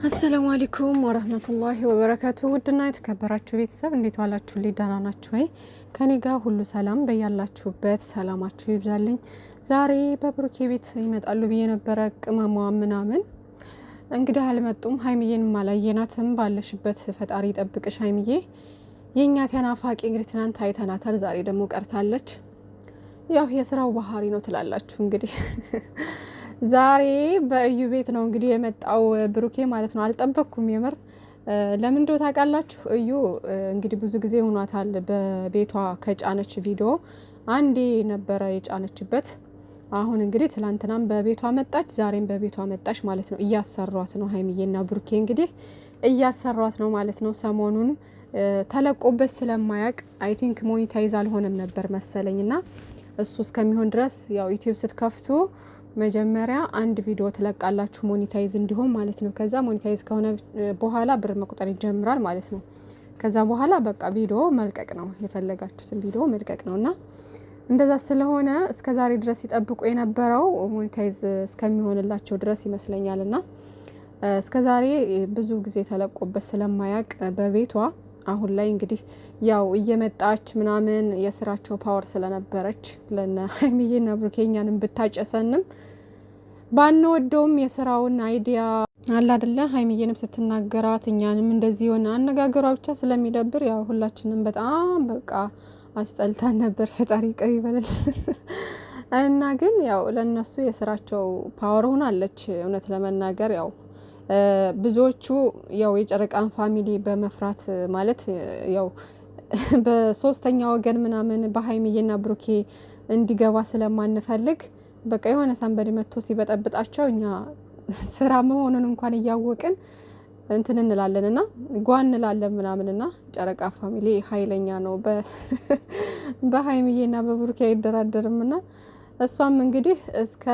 አሰላሙ አለይኩም ወራህመቱላሂ ወበረካቱ። ውድና የተከበራችሁ ቤተሰብ እንዴት ዋላችሁ? ደህና ናችሁ ወይ? ከኔ ጋር ሁሉ ሰላም፣ በያላችሁበት ሰላማችሁ ይብዛልኝ። ዛሬ በብሩኬ ቤት ይመጣሉ ብዬ ነበረ። ቅመሟ ምናምን እንግዲህ አልመጡም። ሀይሚዬን አላየናትም። ባለሽበት ፈጣሪ ይጠብቅሽ ሀይሚዬ። የኛ ተናፋቂ እንግዲህ ትናንት አይተናታል፣ ዛሬ ደግሞ ቀርታለች። ያው የስራው ባህሪ ነው ትላላችሁ እንግዲህ ዛሬ በእዩ ቤት ነው እንግዲህ የመጣው ብሩኬ ማለት ነው። አልጠበቅኩም የምር። ለምን እንደው ታውቃላችሁ? እዩ እንግዲህ ብዙ ጊዜ ሆኗታል በቤቷ ከጫነች ቪዲዮ አንዴ ነበረ የጫነችበት። አሁን እንግዲህ ትላንትናም በቤቷ መጣች፣ ዛሬም በቤቷ መጣች ማለት ነው። እያሰሯት ነው ሀይሚዬና ብሩኬ እንግዲህ እያሰሯት ነው ማለት ነው። ሰሞኑን ተለቆበት ስለማያቅ አይ ቲንክ ሞኒታይዝ አልሆነም ነበር መሰለኝና እሱ እስከሚሆን ድረስ ያው ዩቲዩብ ስትከፍቱ መጀመሪያ አንድ ቪዲዮ ትለቃላችሁ ሞኒታይዝ እንዲሆን ማለት ነው። ከዛ ሞኒታይዝ ከሆነ በኋላ ብር መቁጠር ይጀምራል ማለት ነው። ከዛ በኋላ በቃ ቪዲዮ መልቀቅ ነው፣ የፈለጋችሁትን ቪዲዮ መልቀቅ ነውና እንደዛ ስለሆነ እስከ ዛሬ ድረስ ይጠብቁ የነበረው ሞኒታይዝ እስከሚሆንላቸው ድረስ ይመስለኛልና እስከ ዛሬ ብዙ ጊዜ ተለቆበት ስለማያቅ በቤቷ አሁን ላይ እንግዲህ ያው እየመጣች ምናምን የስራቸው ፓወር ስለነበረች ለነ ሀይሚዬና ብሩኬኛንም ብታጨሰንም ባንወደውም የስራውን አይዲያ አለ አይደለ? ሀይሚዬንም ስትናገራት እኛንም እንደዚህ የሆነ አነጋገሯ ብቻ ስለሚደብር ያው ሁላችንም በጣም በቃ አስጠልታን ነበር። ፈጣሪ ይቅር ይበላል እና ግን ያው ለነሱ የስራቸው ፓወር ሆናለች። እውነት ለመናገር ያው ብዙዎቹ ያው የጨረቃን ፋሚሊ በመፍራት ማለት ያው በሶስተኛ ወገን ምናምን በሀይሚዬና ብሩኬ እንዲገባ ስለማንፈልግ በቃ የሆነ ሳንበዲ መጥቶ ሲበጠብጣቸው እኛ ስራ መሆኑን እንኳን እያወቅን እንትን እንላለንና ጓን እንላለን ምናምንና ጨረቃ ፋሚሊ ኃይለኛ ነው በሀይሚዬና በብሩኬ አይደራደርምና እሷም እንግዲህ እስከ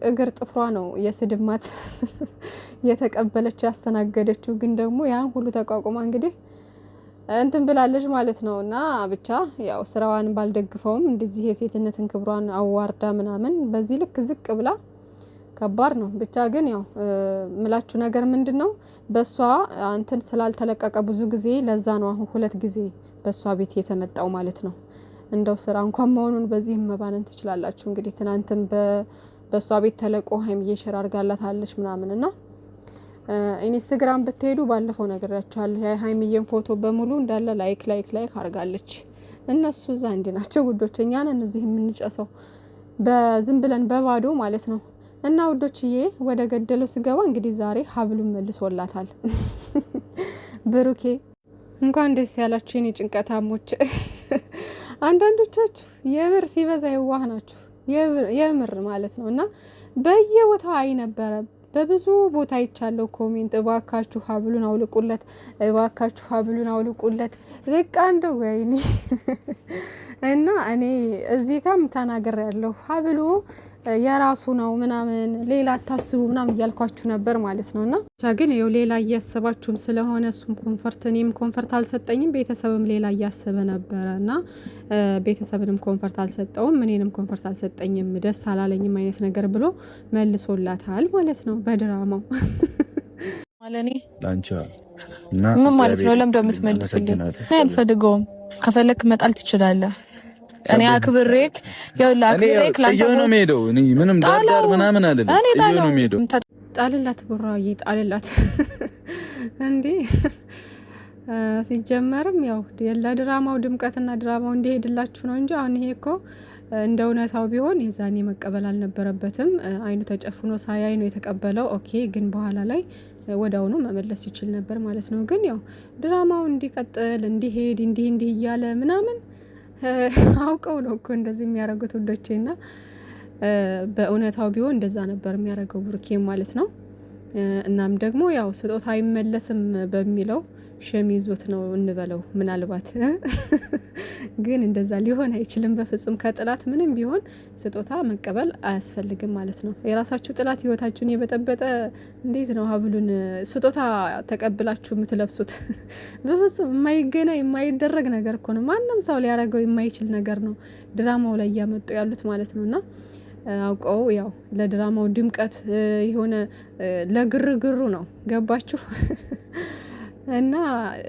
እግር ጥፍሯ ነው የስድብ ማት የተቀበለች ያስተናገደችው። ግን ደግሞ ያን ሁሉ ተቋቁማ እንግዲህ እንትን ብላለች ማለት ነው። እና ብቻ ያው ስራዋን ባልደግፈውም እንደዚህ የሴትነትን ክብሯን አዋርዳ ምናምን በዚህ ልክ ዝቅ ብላ ከባድ ነው። ብቻ ግን ያው ምላችሁ ነገር ምንድነው በሷ እንትን ስላልተለቀቀ ብዙ ጊዜ ለዛ ነው አሁን ሁለት ጊዜ በሷ ቤት የተመጣው ማለት ነው። እንደው ስራ እንኳን መሆኑን በዚህም መባነን ትችላላችሁ። እንግዲህ ትናንትም በሷ ቤት ተለቆ ሀይሚዬ ሼር አድርጋላታለች ምናምንና ኢንስታግራም ብትሄዱ ባለፈው ነገራችኋለሁ የሀይሚዬን ፎቶ በሙሉ እንዳለ ላይክ አድርጋለች። እነሱ እዛ እንዲ ናቸው ውዶች፣ እኛ ነን እዚህ የምንጨሰው በዝም ብለን በባዶ ማለት ነው። እና ውዶችዬ ወደ ገደለው ስገባ እንግዲህ ዛሬ ሀብሉን መልሶላታል ብሩኬ። እንኳን ደስ ያላችሁ የኔ ጭንቀታሞች። አንዳንዶቻችሁ የምር ሲበዛ የዋህ ናችሁ፣ የምር ማለት ነው። እና በየቦታው አይ ነበረ በብዙ ቦታ ይቻለው ኮሜንት እባካችሁ ሀብሉን አውልቁለት፣ እባካችሁ ሀብሉን አውልቁለት። በቃ እንደው ወይኔ እና እኔ እዚህ ጋርም ተናገር ያለው ሀብሉ የራሱ ነው ምናምን ሌላ አታስቡ ምናምን እያልኳችሁ ነበር ማለት ነውና ብቻ ግን ይኸው ሌላ እያሰባችሁም ስለሆነ እሱም ኮንፈርት እኔም ኮንፈርት አልሰጠኝም፣ ቤተሰብም ሌላ እያሰበ ነበረና ቤተሰብንም ኮንፈርት አልሰጠውም፣ እኔንም ኮንፈርት አልሰጠኝም፣ ደስ አላለኝም አይነት ነገር ብሎ መልሶላታል ማለት ነው በድራማው ማለኔ ላንቻ እና ምን ማለት ነው? ለምን እንደምትመልስልኝ እኔ አልፈልገውም። ከፈለክ መጣል ትችላለህ። እኔ አክብሬክ ያው ላክብሬክ ላንተ ነው የምሄደው። እኔ ምንም ዳርዳር ምናምን አይደለም። እኔ ነው የምሄደው። ጣልላት ብራዬ ጣልላት እንዴ። ሲጀመርም ያው ለድራማው ድምቀትና ድራማው እንዲሄድላችሁ ነው እንጂ አሁን ይሄ እኮ እንደ እውነታው ቢሆን የዛኔ መቀበል አልነበረበትም። አይኑ ተጨፍኖ ሳያይ ነው የተቀበለው። ኦኬ ግን በኋላ ላይ ወዳውኑ መመለስ ይችል ነበር ማለት ነው። ግን ያው ድራማው እንዲቀጥል እንዲሄድ እንዲህ እያለ ምናምን አውቀው ነው እኮ እንደዚህ የሚያደርጉት ውዶቼና በእውነታው ቢሆን እንደዛ ነበር የሚያደርገው ብሩኬም ማለት ነው። እናም ደግሞ ያው ስጦታ አይመለስም በሚለው ሸሚዞት ነው እንበለው ምናልባት ግን እንደዛ ሊሆን አይችልም በፍጹም። ከጥላት ምንም ቢሆን ስጦታ መቀበል አያስፈልግም ማለት ነው። የራሳችሁ ጥላት ህይወታችሁን የበጠበጠ እንዴት ነው ሀብሉን ስጦታ ተቀብላችሁ የምትለብሱት? በፍጹም የማይገናኝ የማይደረግ ነገር እኮ ነው። ማንም ሰው ሊያደርገው የማይችል ነገር ነው ድራማው ላይ እያመጡ ያሉት ማለት ነውና አውቀው ያው ለድራማው ድምቀት የሆነ ለግርግሩ ነው ገባችሁ እና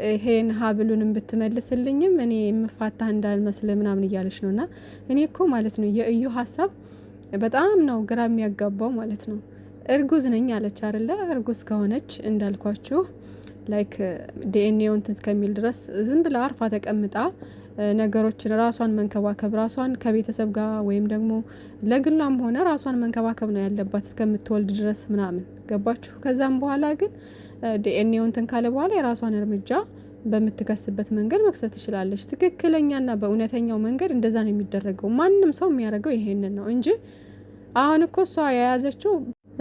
ይሄን ሀብሉንም ብትመልስልኝም እኔ የምፋታ እንዳልመስል ምናምን እያለች ነውና እኔ እኮ ማለት ነው የእዩ ሀሳብ በጣም ነው ግራ የሚያጋባው ማለት ነው። እርጉዝ ነኝ አለች አይደለ? እርጉዝ ከሆነች እንዳልኳችሁ ላይክ ዲኤንኤው እንትን እስከሚል ድረስ ዝም ብላ አርፋ ተቀምጣ ነገሮችን ራሷን መንከባከብ ራሷን ከቤተሰብ ጋር ወይም ደግሞ ለግሏም ሆነ ራሷን መንከባከብ ነው ያለባት እስከምትወልድ ድረስ ምናምን ገባችሁ? ከዛም በኋላ ግን ዲኤንኤው እንትን ካለ በኋላ የራሷን እርምጃ በምትከስበት መንገድ መክሰት ትችላለች። ትክክለኛና በእውነተኛው መንገድ እንደዛ ነው የሚደረገው። ማንም ሰው የሚያደርገው ይሄንን ነው እንጂ አሁን እኮ እሷ የያዘችው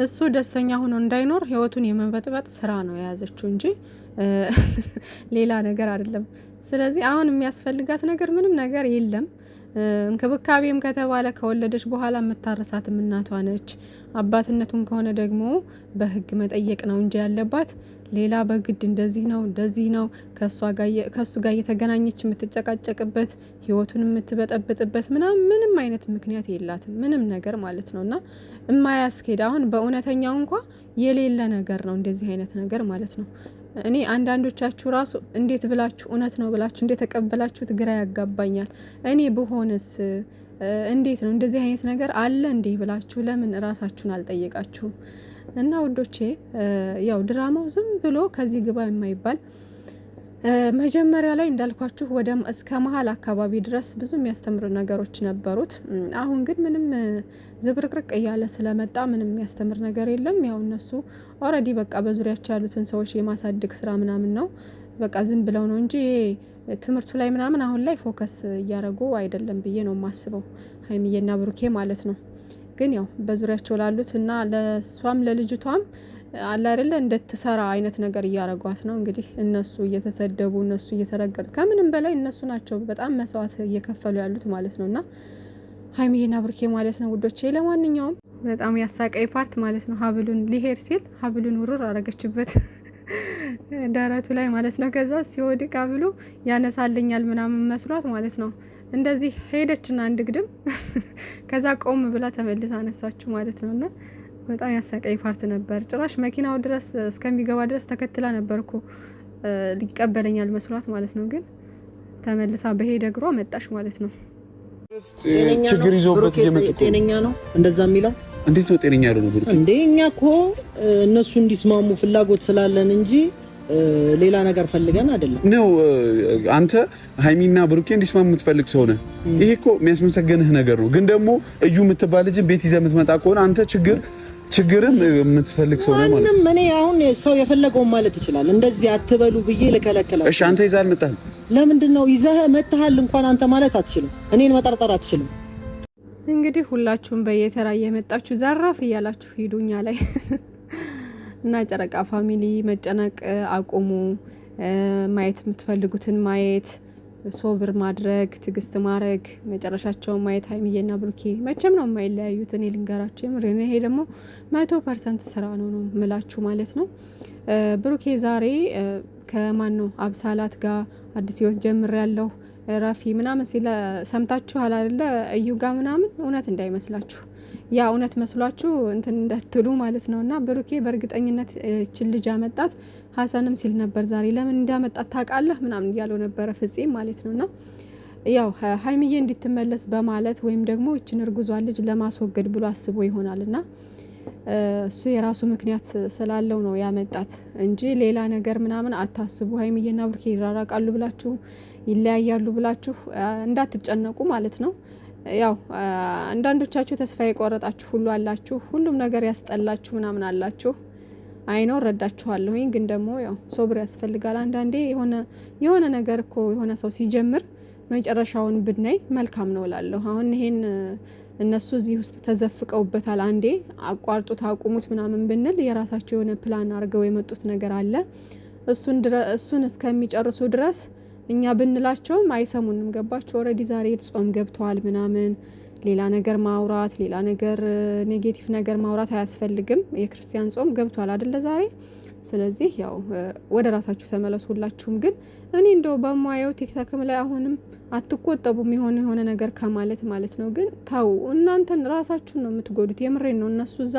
እሱ ደስተኛ ሆኖ እንዳይኖር ህይወቱን የመበጥበጥ ስራ ነው የያዘችው እንጂ ሌላ ነገር አይደለም። ስለዚህ አሁን የሚያስፈልጋት ነገር ምንም ነገር የለም። እንክብካቤም ከተባለ ከወለደች በኋላ የምታረሳትም እናቷ ነች። አባትነቱን ከሆነ ደግሞ በህግ መጠየቅ ነው እንጂ ያለባት ሌላ በግድ እንደዚህ ነው ከሱ ጋር እየተገናኘች የምትጨቃጨቅበት ህይወቱን የምትበጠብጥበት ምንም አይነት ምክንያት የላትም ምንም ነገር ማለት ነውና የማያስኬድ አሁን በእውነተኛው እንኳ የሌለ ነገር ነው እንደዚህ አይነት ነገር ማለት ነው። እኔ አንዳንዶቻችሁ ራሱ እንዴት ብላችሁ እውነት ነው ብላችሁ እንዴት ተቀበላችሁት ግራ ያጋባኛል። እኔ ብሆንስ እንዴት ነው እንደዚህ አይነት ነገር አለ እንዴ ብላችሁ ለምን ራሳችሁን አልጠየቃችሁም? እና ውዶቼ ያው ድራማው ዝም ብሎ ከዚህ ግባ የማይባል መጀመሪያ ላይ እንዳልኳችሁ ወደ እስከ መሀል አካባቢ ድረስ ብዙ የሚያስተምሩ ነገሮች ነበሩት። አሁን ግን ምንም ዝብርቅርቅ እያለ ስለመጣ ምንም የሚያስተምር ነገር የለም። ያው እነሱ ኦልሬዲ በቃ በዙሪያቸው ያሉትን ሰዎች የማሳደግ ስራ ምናምን ነው በቃ ዝም ብለው ነው እንጂ ትምህርቱ ላይ ምናምን አሁን ላይ ፎከስ እያደረጉ አይደለም ብዬ ነው የማስበው ሀይሚዬና ብሩኬ ማለት ነው። ግን ያው በዙሪያቸው ላሉት እና ለሷም ለልጅቷም አለ አይደለ እንደተሰራ አይነት ነገር እያረጓት ነው። እንግዲህ እነሱ እየተሰደቡ እነሱ እየተረገጡ ከምንም በላይ እነሱ ናቸው በጣም መስዋዕት እየከፈሉ ያሉት ማለት ነውና ሀይሚዬና ብሩኬ ማለት ነው ውዶቼ። ለማንኛውም በጣም ያሳቀይ ፓርት ማለት ነው ሀብሉን ሊሄድ ሲል ሀብሉን ውርር አረገችበት ደረቱ ላይ ማለት ነው። ከዛ ሲወድቅ ሀብሉ ያነሳልኛል ምናምን መስሏት ማለት ነው እንደዚህ ሄደችና አንድ ግድም ከዛ ቆም ብላ ተመልሳ አነሳችሁ ማለት ነውና በጣም ያሳቀይ ፓርት ነበር። ጭራሽ መኪናው ድረስ እስከሚገባ ድረስ ተከትላ ነበርኩ ሊቀበለኛል መስሏት ማለት ነው። ግን ተመልሳ በሄደ እግሯ መጣሽ ማለት ነው። ችግር ይዞበት እየመጡ ጤነኛ ነው እንደዛ የሚለው እንዴት ነው ጤነኛ ያለው ነው እንዴ? እኛ እኮ እነሱ እንዲስማሙ ፍላጎት ስላለን እንጂ ሌላ ነገር ፈልገን አይደለም ነው። አንተ ሀይሚና ብሩኬ እንዲስማሙ የምትፈልግ ሰው ነህ። ይሄ እኮ የሚያስመሰገንህ ነገር ነው። ግን ደግሞ እዩ የምትባል ልጅ ቤት ይዘህ የምትመጣ ከሆነ አንተ ችግርም የምትፈልግ ሰው ነው ማለት ነው። እኔ አሁን ሰው የፈለገውን ማለት ይችላል። እንደዚህ አትበሉ ብዬ ልከለከላችሁ። እሺ አንተ ይዘህ አልመጣህም። ለምንድን ነው ይዘህ መጥተሃል እንኳን አንተ ማለት አትችልም። እኔን መጠርጠር አትችልም። እንግዲህ ሁላችሁም በየተራ እየመጣችሁ ዘራፍ እያላችሁ ሂዱኛ ላይ እና ጨረቃ ፋሚሊ መጨነቅ አቁሙ። ማየት የምትፈልጉትን ማየት፣ ሶብር ማድረግ፣ ትግስት ማድረግ፣ መጨረሻቸውን ማየት። ሀይሚዬና ብሩኬ መቼም ነው የማይለያዩት። እኔ ልንገራችሁ የምር ይሄ ደግሞ 100% ስራ ነው ምላችሁ ማለት ነው። ብሩኬ ዛሬ ከማን ነው አብሳላት ጋር አዲስ ህይወት ጀምር ያለው ራፊ ምናምን ሲለ ሰምታችኋል አይደለ? እዩ ጋር ምናምን እውነት እንዳይመስላችሁ ያ እውነት መስሏችሁ እንትን እንዳትሉ ማለት ነውና ብሩኬ በእርግጠኝነት እቺን ልጅ አመጣት። ሀሰንም ሲል ነበር ዛሬ ለምን እንዳመጣት ታውቃለህ ምናምን እያለው ነበረ ፍጼም ማለት ነውና ያው ሀይሚዬ እንድትመለስ በማለት ወይም ደግሞ እቺን እርጉዟን ልጅ ለማስወገድ ብሎ አስቦ ይሆናልና እሱ የራሱ ምክንያት ስላለው ነው ያመጣት እንጂ ሌላ ነገር ምናምን አታስቡ። ሀይሚዬና ብሩኬ ይራራቃሉ ብላችሁ ይለያያሉ ብላችሁ እንዳትጨነቁ ማለት ነው። ያው አንዳንዶቻችሁ ተስፋ የቆረጣችሁ ሁሉ አላችሁ፣ ሁሉም ነገር ያስጠላችሁ ምናምን አላችሁ። አይኖር ረዳችኋለሁ። ግን ደግሞ ያው ሶብር ያስፈልጋል። አንዳንዴ የሆነ ነገር እኮ የሆነ ሰው ሲጀምር መጨረሻውን ብናይ መልካም ነው እላለሁ። አሁን ይሄን እነሱ እዚህ ውስጥ ተዘፍቀውበታል። አንዴ አቋርጡት አቁሙት ምናምን ብንል የራሳቸው የሆነ ፕላን አድርገው የመጡት ነገር አለ። እሱን እስከሚጨርሱ ድረስ እኛ ብንላቸውም አይሰሙንም። ገባችሁ? ኦልሬዲ ዛሬ ጾም ገብተዋል ምናምን ሌላ ነገር ማውራት ሌላ ነገር ኔጌቲቭ ነገር ማውራት አያስፈልግም። የክርስቲያን ጾም ገብቷል አይደለ ዛሬ። ስለዚህ ያው ወደ ራሳችሁ ተመለሱላችሁም። ግን እኔ እንደው በማየው ቲክቶክም ላይ አሁንም አትቆጠቡም የሆነ ነገር ከማለት ማለት ነው። ግን ታው እናንተን ራሳችሁን ነው የምትጎዱት። የምሬን ነው። እነሱ እዛ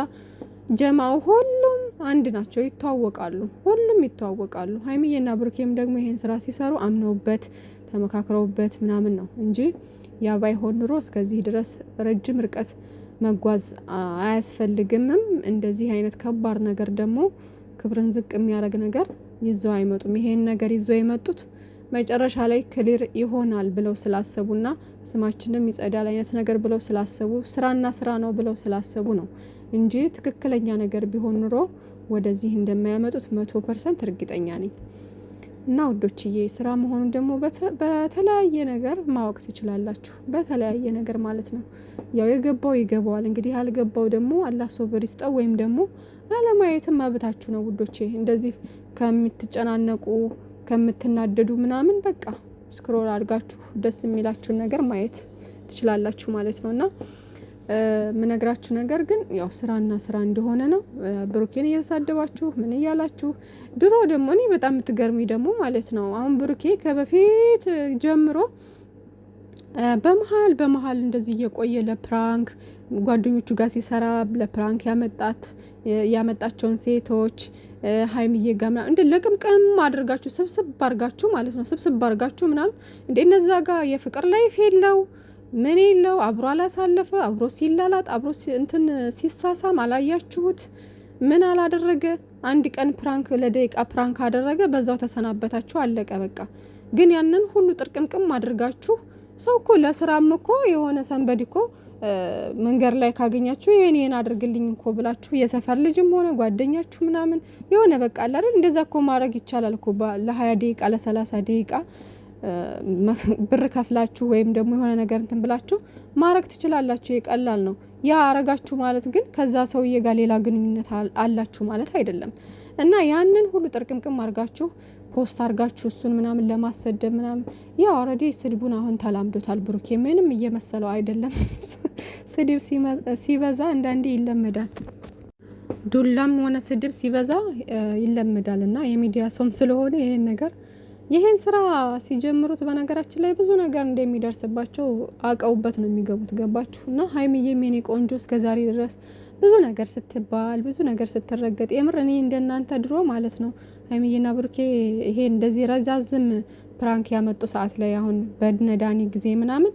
ጀማው ሁሉም አንድ ናቸው፣ ይተዋወቃሉ፣ ሁሉም ይተዋወቃሉ። ሀይሚዬና ብሩኬም ደግሞ ይሄን ስራ ሲሰሩ አምነውበት ተመካክረውበት ምናምን ነው እንጂ ያ ባይሆን ኑሮ እስከዚህ ድረስ ረጅም ርቀት መጓዝ አያስፈልግምም። እንደዚህ አይነት ከባድ ነገር ደግሞ ክብርን ዝቅ የሚያደርግ ነገር ይዘው አይመጡም። ይሄን ነገር ይዘው የመጡት መጨረሻ ላይ ክሊር ይሆናል ብለው ስላሰቡና ስማችንም ይጸዳል አይነት ነገር ብለው ስላሰቡ ስራና ስራ ነው ብለው ስላሰቡ ነው እንጂ ትክክለኛ ነገር ቢሆን ኑሮ ወደዚህ እንደማያመጡት 100% እርግጠኛ ነኝ። እና ውዶችዬ ስራ መሆኑን ደግሞ በተለያየ ነገር ማወቅ ትችላላችሁ። በተለያየ ነገር ማለት ነው። ያው የገባው ይገባዋል። እንግዲህ ያልገባው ደግሞ አላህ ሶብር ይስጠው፣ ወይም ደግሞ አለማየትም መብታችሁ ነው ውዶቼ። እንደዚህ ከምትጨናነቁ ከምትናደዱ ምናምን በቃ ስክሮል አድርጋችሁ ደስ የሚላችሁን ነገር ማየት ትችላላችሁ ማለት ነውና ምነግራችሁ ነገር ግን ያው ስራና ስራ እንደሆነ ነው። ብሩኬን እያሳደባችሁ ምን እያላችሁ ድሮ ደግሞ እኔ በጣም የምትገርሚ ደግሞ ማለት ነው አሁን ብሩኬ ከበፊት ጀምሮ በመሀል እንደዚህ እየቆየ ለፕራንክ ጓደኞቹ ጋር ሲሰራ ለፕራንክ ያመጣቸውን ሴቶች ሀይሚዬ ጋር ምናምን እንደ ለቅምቅም አድርጋችሁ ስብስብ አድርጋችሁ ማለት ነው ስብስብ አድርጋችሁ ምናምን እንደ እነዛ ጋር የፍቅር ላይፍ የለው ምን የለው አብሮ አላሳለፈ አብሮ ሲላላጥ አብሮ እንትን ሲሳሳም አላያችሁት? ምን አላደረገ? አንድ ቀን ፕራንክ ለደቂቃ ፕራንክ አደረገ፣ በዛው ተሰናበታችሁ፣ አለቀ በቃ። ግን ያንን ሁሉ ጥርቅምቅም አድርጋችሁ ሰው እኮ ለስራም እኮ የሆነ ሰንበድ እኮ መንገድ ላይ ካገኛችሁ የኔን አድርግልኝ እኮ ብላችሁ የሰፈር ልጅም ሆነ ጓደኛችሁ ምናምን የሆነ በቃ አለ አይደል እንደዛ እኮ ማድረግ ይቻላል እኮ ለ20 ደቂቃ ለ30 ደቂቃ ብር ከፍላችሁ ወይም ደግሞ የሆነ ነገር እንትን ብላችሁ ማረግ ትችላላችሁ። ይቀላል ነው ያ አረጋችሁ ማለት ግን ከዛ ሰውዬ ጋር ሌላ ግንኙነት አላችሁ ማለት አይደለም። እና ያንን ሁሉ ጥርቅምቅም አርጋችሁ ፖስት አርጋችሁ እሱን ምናምን ለማሰደብ ምናምን ያ ኦሬዲ ስድቡን አሁን ተላምዶታል። ብሩኬ ምንም እየመሰለው አይደለም። ስድብ ሲበዛ አንዳንዴ ይለመዳል። ዱላም ሆነ ስድብ ሲበዛ ይለመዳል። እና የሚዲያ ሰውም ስለሆነ ይሄን ስራ ሲጀምሩት በነገራችን ላይ ብዙ ነገር እንደሚደርስባቸው አቀውበት ነው የሚገቡት። ገባችሁ? እና ሀይሚዬ የኔ ቆንጆ እስከዛሬ ድረስ ብዙ ነገር ስትባል ብዙ ነገር ስትረገጥ የምር እኔ እንደናንተ ድሮ ማለት ነው ሀይሚዬና ብሩኬ ይሄ እንደዚህ ረጃዝም ፕራንክ ያመጡ ሰዓት ላይ አሁን በነዳኒ ጊዜ ምናምን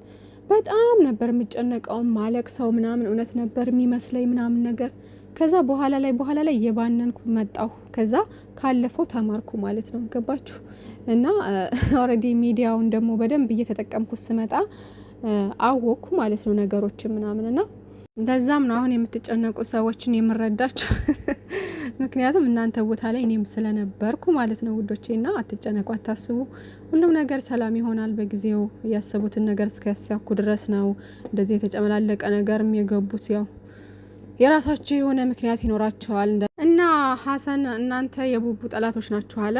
በጣም ነበር የሚጨነቀው ማለቅሰው ምናምን እውነት ነበር የሚመስለኝ ምናምን ነገር። ከዛ በኋላ ላይ የባነንኩ መጣሁ። ከዛ ካለፈው ተማርኩ ማለት ነው። ገባችሁ? እና ኦሬዲ ሚዲያውን ደግሞ በደንብ እየተጠቀምኩ ስመጣ አወኩ ማለት ነው ነገሮችን ምናምን። እና እንደዛም ነው አሁን የምትጨነቁ ሰዎችን የምረዳችሁ። ምክንያቱም እናንተ ቦታ ላይ እኔም ስለነበርኩ ማለት ነው ውዶቼ። እና አትጨነቁ፣ አታስቡ፣ ሁሉም ነገር ሰላም ይሆናል በጊዜው። ያሰቡትን ነገር እስከያሳኩ ድረስ ነው እንደዚህ የተጨመላለቀ ነገርም የገቡት። ያው የራሳቸው የሆነ ምክንያት ይኖራቸዋል። እና ሀሰን እናንተ የቡቡ ጠላቶች ናችሁ አለ።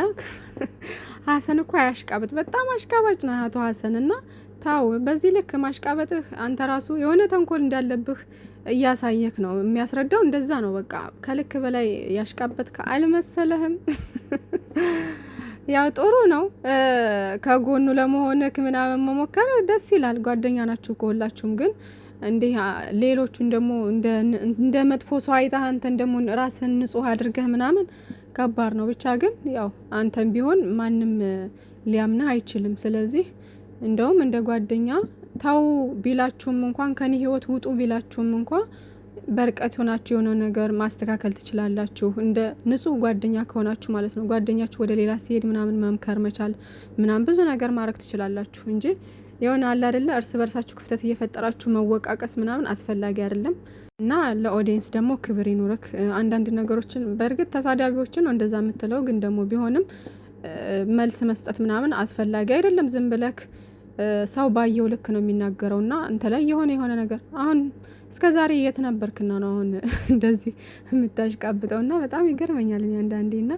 ሀሰን እኮ አያሽቃበጥ፣ በጣም አሽቃባጭ ነህ አቶ ሀሰን። እና ታው በዚህ ልክ ማሽቃበጥህ አንተ ራሱ የሆነ ተንኮል እንዳለብህ እያሳየክ ነው የሚያስረዳው። እንደዛ ነው በቃ ከልክ በላይ ያሽቃበጥክ አልመሰለህም? ያው ጥሩ ነው ከጎኑ ለመሆንክ ምናምን መሞከር ደስ ይላል። ጓደኛ ናችሁ ከሁላችሁም። ግን እንዴ ሌሎቹን ደግሞ እንደ መጥፎ ሰው አይተህ አንተን ደግሞ ራስን ንጹህ አድርገህ ምናምን ከባድ ነው። ብቻ ግን ያው አንተም ቢሆን ማንም ሊያምነህ አይችልም። ስለዚህ እንደውም እንደ ጓደኛ ታው ቢላችሁም እንኳን ከኔ ህይወት ውጡ ቢላችሁም እንኳን በርቀት ሆናችሁ የሆነ ነገር ማስተካከል ትችላላችሁ። እንደ ንጹህ ጓደኛ ከሆናችሁ ማለት ነው። ጓደኛችሁ ወደ ሌላ ሲሄድ ምናምን መምከር መቻል ምናምን ብዙ ነገር ማድረግ ትችላላችሁ እንጂ የሆነ አለ አይደለ እርስ በርሳችሁ ክፍተት እየፈጠራችሁ መወቃቀስ ምናምን አስፈላጊ አይደለም። እና ለኦዲየንስ ደግሞ ክብር ይኖርክ። አንዳንድ ነገሮችን በእርግጥ ተሳዳቢዎችን ነው እንደዛ የምትለው፣ ግን ደግሞ ቢሆንም መልስ መስጠት ምናምን አስፈላጊ አይደለም። ዝም ብለክ ሰው ባየው ልክ ነው የሚናገረውና እንተ ላይ የሆነ ነገር አሁን እስከዛሬ የት ነበርክና ነው አሁን እንደዚህ የምታሽቃብጠውና በጣም ይገርመኛል አንዳንዴና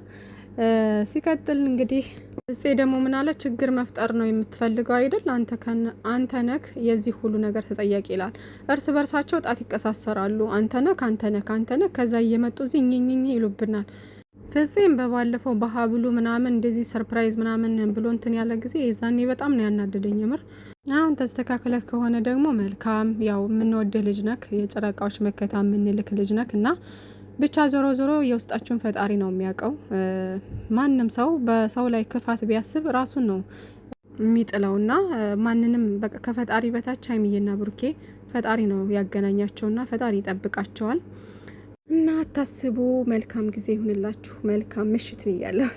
ሲቀጥል እንግዲህ እሴ ደግሞ ምን አለ ችግር መፍጠር ነው የምትፈልገው አይደል? አንተ ነክ የዚህ ሁሉ ነገር ተጠያቂ ይላል። እርስ በርሳቸው ጣት ይቀሳሰራሉ። አንተ ነክ ከዛ እየመጡ እዚህ ኝኝኝ ይሉብናል። ፍፄም በባለፈው በሀብሉ ምናምን እንደዚህ ሰርፕራይዝ ምናምን ብሎ እንትን ያለ ጊዜ የዛኔ በጣም ነው ያናደደኝ ምር። አሁን ተስተካክለህ ከሆነ ደግሞ መልካም፣ ያው የምንወድህ ልጅ ነክ፣ የጨረቃዎች መከታ የምንልክ ልጅ ነክ እና ብቻ ዞሮ ዞሮ የውስጣችሁን ፈጣሪ ነው የሚያውቀው። ማንም ሰው በሰው ላይ ክፋት ቢያስብ ራሱን ነው የሚጥለውና ማንንም በቃ ከፈጣሪ በታች ሀይሚዬና ብሩኬ ፈጣሪ ነው ያገናኛቸውና ፈጣሪ ይጠብቃቸዋል። እና አታስቡ። መልካም ጊዜ ይሁንላችሁ። መልካም ምሽት ብያለሁ።